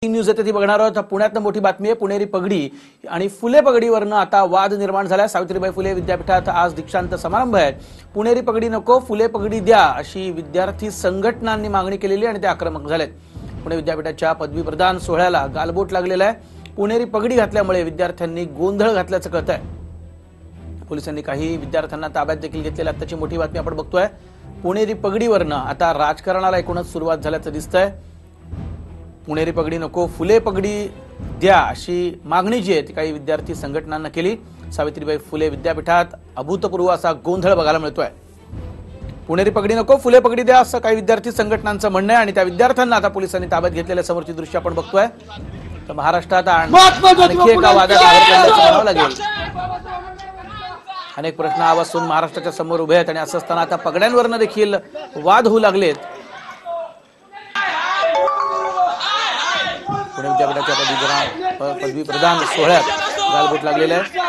News येथे ती बघणार आहोत। पुण्यात मोठी बातमी आहे। पुणेरी पगडी आणि फुले पगडीवरनं आता वाद निर्माण झाला। सावित्रीबाई फुले विद्यापीठात आज दीक्षांत समारंभ आहे। पुणेरी पगडी नको फुले पगडी द्या अशी विद्यार्थी संघटनांनी मागणी केलेली आणि ते आक्रमक झालेत। पुणे विद्यापीठाच्या पदवी प्रदान सोहळ्याला गालबोट लागलेला आहे। पुणेरी पगडी घातल्यामुळे विद्यार्थ्यांनी गोंधळ घातल्याचं कळत आहे। पोलिसांनी काही विद्यार्थ्यांना ताब्यात देखील घेतलेली आताची मोठी बातमी आपण बघतोय। पुणेरी पगडीवरनं आता राजकारणाला एकूणच सुरुवात झाल्याचं दिसतंय। पुणेरी पगडी नको फुले पगडी द्या अशी मागणी जी आहे ती काही विद्यार्थी संघटनांना केली। सावित्रीबाई फुले विद्यापीठात अभूतपूर्व असा गोंधळ बघायला मिळतोय। पुणेरी पगडी नको फुले पगडी द्या असं काही विद्यार्थी संघटनांचं म्हणणं आहे आणि त्या विद्यार्थ्यांना आता पोलिसांनी ताब्यात घेतलेल्या समोरची दृश्य आपण बघतोय। तर महाराष्ट्रात आणखी एका वादात बाहेर पडल्याचं म्हणावं लागेल। अनेक प्रश्न आवाजून महाराष्ट्राच्या समोर उभे आहेत आणि असं असताना आता पगड्यांवरनं देखील वाद होऊ लागलेत। पुणे विद्यापीठाच्या पदवी प्रदान सोहळ्यात गालबोट लागलेला आहे।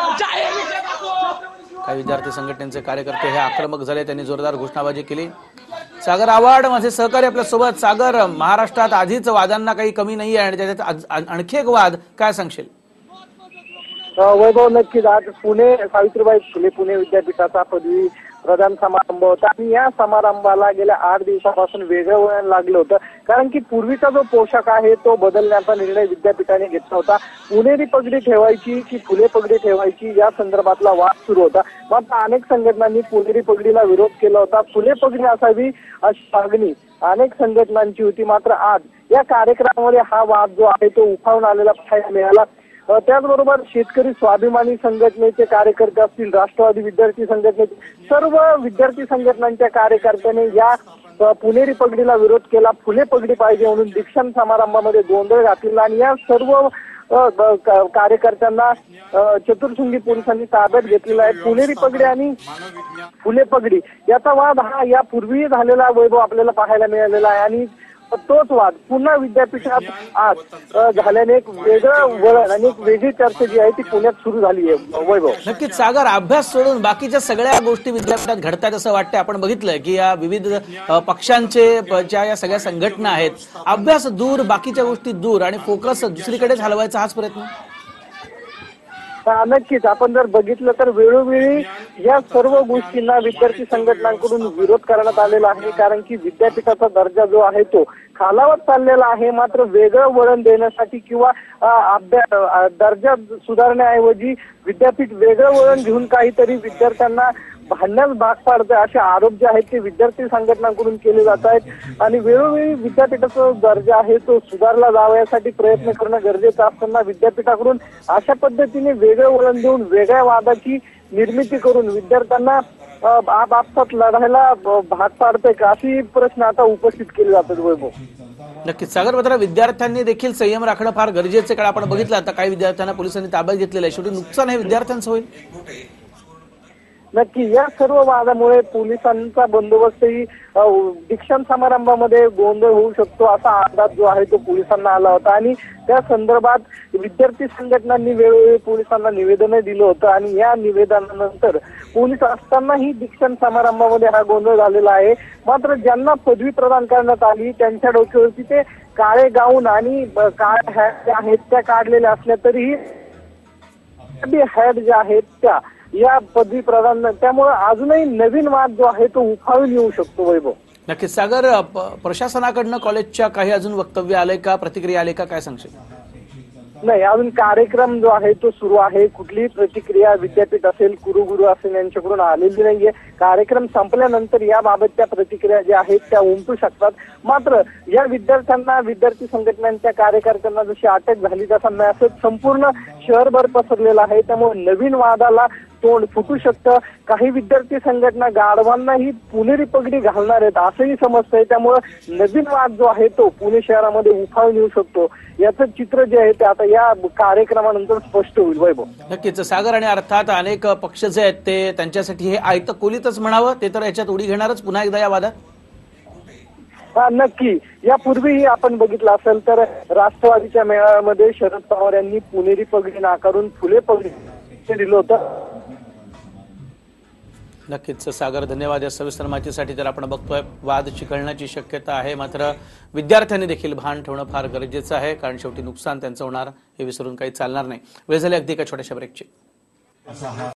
काही विद्यार्थी संघटनेचे कार्यकर्ते हे आक्रमक झाले, त्यांनी जोरदार घोषणाबाजी केली। सागर आव्हाड माझे सहकारी आपल्या सोबत। सागर, महाराष्ट्रात आधीच वादांना काही कमी नाही आहे आणि त्याच्यात आणखी एक वाद, काय सांगशील? वैभव, नक्कीच आज पुणे सावित्रीबाई फुले पुणे विद्यापीठाचा पदवी प्रदान समारंभ होता आणि या समारंभाला गेल्या 8 दिवसापासून वेगळं वळण लागलं होतं। कारण की पूर्वीचा जो पोशाख आहे तो बदलण्याचा निर्णय विद्यापीठाने घेतला होता। पुणेरी पगडी ठेवायची की फुले पगडी ठेवायची या संदर्भातला वाद सुरू होता। मात्र अनेक संघटनांनी पुणेरी पगडीला विरोध केला होता। फुले पगडी असावी अशी मागणी अनेक संघटनांची होती। मात्र आज या कार्यक्रमामध्ये हा वाद जो आहे तो उफाळून आलेला पाहायला मिळाला। त्याचबरोबर शेतकरी स्वाभिमानी संघटनेचे कार्यकर्ते असतील, राष्ट्रवादी विद्यार्थी संघटनेचे सर्व विद्यार्थी संघटनांच्या कार्यकर्त्यांनी या पुणेरी पगडीला विरोध केला। फुले पगडी पाहिजे म्हणून दीक्षांत समारंभामध्ये गोंधळ घातला आणि या सर्व कार्यकर्त्यांना चतुर्शृंगी पोलिसांनी ताब्यात घेतलेला आहे। पुणेरी पगडी आणि फुले पगडी याचा वाद हा यापूर्वी झालेला वैभव आपल्याला पाहायला मिळालेला आहे आणि तोच वाद पुन्हा विद्यापीठात आज झाल्याने एक वेगळं वळण आणि एक वेगळी चर्चा जी आहे ती पुण्यात सुरू झाली आहे। वैभव, नक्कीच सागर, अभ्यास सोडून बाकीच्या सगळ्या गोष्टी विद्यापीठात घडतात असं वाटतं। आपण बघितलं की या विविध पक्षांचे ज्या या सगळ्या संघटना आहेत, अभ्यास दूर, बाकीच्या गोष्टी दूर आणि फोकस दुसरीकडेच हलवायचा हाच प्रयत्न। नक्कीच आपण जर बघितलं तर वेळोवेळी या सर्व गोष्टींना विद्यार्थी संघटनांकडून विरोध करण्यात आलेला आहे। कारण की विद्यापीठाचा दर्जा जो आहे तो खालावत चाललेला आहे। मात्र वेगळं वळण देण्यासाठी किंवा दर्जा सुधारण्याऐवजी विद्यापीठ वेगळं वळण घेऊन काहीतरी विद्यार्थ्यांना भांडण्यास भाग पाडते असे आरोप जे आहेत ते विद्यार्थी संघटनांकडून केले जात आहेत आणि वेळोवेळी विद्यापीठाचा दर्जा आहे तो सुधारला जावा यासाठी प्रयत्न करणं गरजेचं असताना विद्यापीठाकडून अशा पद्धतीने वेगळं वळण देऊन वेगळ्या वादाची निर्मिती करून विद्यार्थ्यांना आपापसात लढायला भाग पाडते का अशी प्रश्न आता उपस्थित केले जातात। वैभव, नक्कीच सागर, मात्र विद्यार्थ्यांनी देखील संयम राखणं फार गरजेचं आहे। कारण आपण बघितलं आता काही विद्यार्थ्यांना पोलिसांनी ताब्यात घेतलेलं आहे। शेवटी नुकसान हे विद्यार्थ्यांचं होईल। नक्की या सर्व वादामुळे पोलिसांचा बंदोबस्तही दीक्षांत समारंभामध्ये गोंधळ होऊ शकतो असा अंदाज जो आहे तो पोलिसांना आला होता आणि त्या संदर्भात विद्यार्थी संघटनांनी वेळोवेळी पोलिसांना निवेदन दिलं होतं आणि या निवेदनानंतर पोलीस असतानाही दीक्षांत समारंभामध्ये हा गोंधळ झालेला आहे। मात्र ज्यांना पदवी प्रदान करण्यात आली त्यांच्या डोक्यावरती ते काळे गाऊन आणि काळे हॅट आहेत त्या काढलेल्या असल्या तरीही हॅट ज्या आहेत त्या या पदवी प्रदान, त्यामुळे अजूनही नवीन वाद जो आहे तो उफाळून येऊ शकतो। वैभव, नक्कीच सागर, प्रशासनाकडनं कॉलेजच्या काही अजून वक्तव्य आलंय का, प्रतिक्रिया आले का, काय सांगशील? नाही, अजून कार्यक्रम जो आहे तो सुरू आहे। कुठलीही प्रतिक्रिया विद्यापीठ असेल, कुरुगुरू असेल यांच्याकडून आलेली नाहीये। कार्यक्रम संपल्यानंतर याबाबतच्या प्रतिक्रिया ज्या आहेत त्या उमटू शकतात। मात्र या विद्यार्थ्यांना, विद्यार्थी संघटनांच्या कार्यकर्त्यांना जशी अटक झाली तसा मेसेज संपूर्ण शहरभर पसरलेला आहे। त्यामुळे नवीन वादाला तोंड फुटू शकतं। काही विद्यार्थी संघटना गाढवांनाही पुणेरी पगडी घालणार आहेत असंही समजतंय। त्यामुळे नवीन वाद जो आहे तो पुणे शहरामध्ये उफाळून येऊ शकतो। याचं चित्र जे आहे ते आता या कार्यक्रमानंतर स्पष्ट होईल। वैभव, नक्कीच सागर, आणि अर्थात अनेक पक्ष जे आहेत ते त्यांच्यासाठी हे आयतं खोलीतच म्हणावं, ते तर याच्यात उडी घेणारच पुन्हा एकदा या वादात। नक्की, यापूर्वीही आपण बघितलं असेल तर राष्ट्रवादीच्या मेळाव्यामध्ये शरद पवार यांनी पुणेरी पगडी नाकारून फुले पगडी दिलं होतं। नक्कीच सागर, धन्यवाद या सविस्तर माहितीसाठी. तर आपण बघतोय वाद चिघळण्याची शक्यता आहे, मात्र विद्यार्थ्यांनी देखील भान ठेवणं फार गरजेचं आहे, कारण शेवटी नुकसान त्यांचं होणार हे विसरून काही चालणार नाही. वेळ झाली अगदी एका छोट्याशा ब्रेकची.